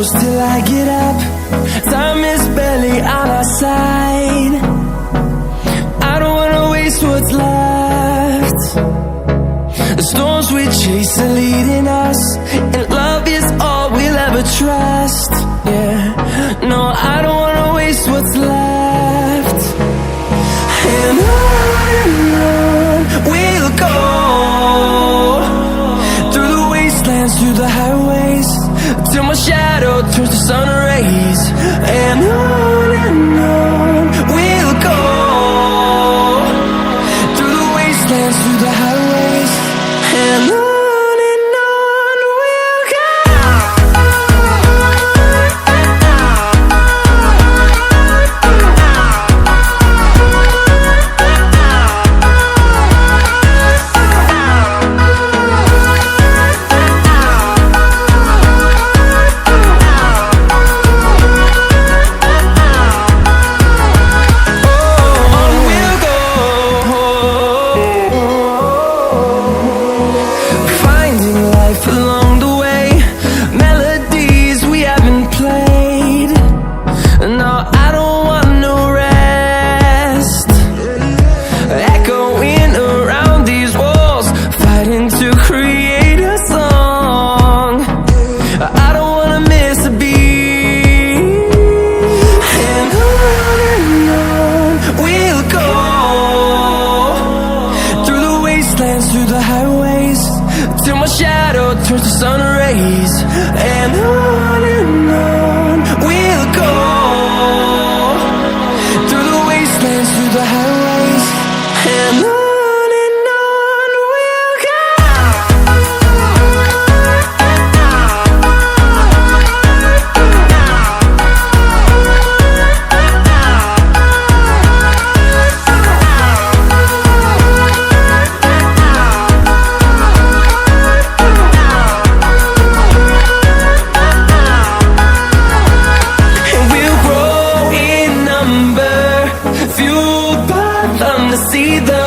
close till I get up. Time is barely on our side. I don't wanna waste what's left. The storms we chase are leading us, and love is all we'll ever trust. Yeah, no, I don't wanna waste what's left. And on we'll go, through the wastelands, through the highways, till my shadow turns to sun rays. And on we'll go, through the wastelands, through the highways, and on we'll go. Through the highways, till my shadow turns to sun rays. And on we'll go, through the wastelands, through the highways, and on we'll go. See the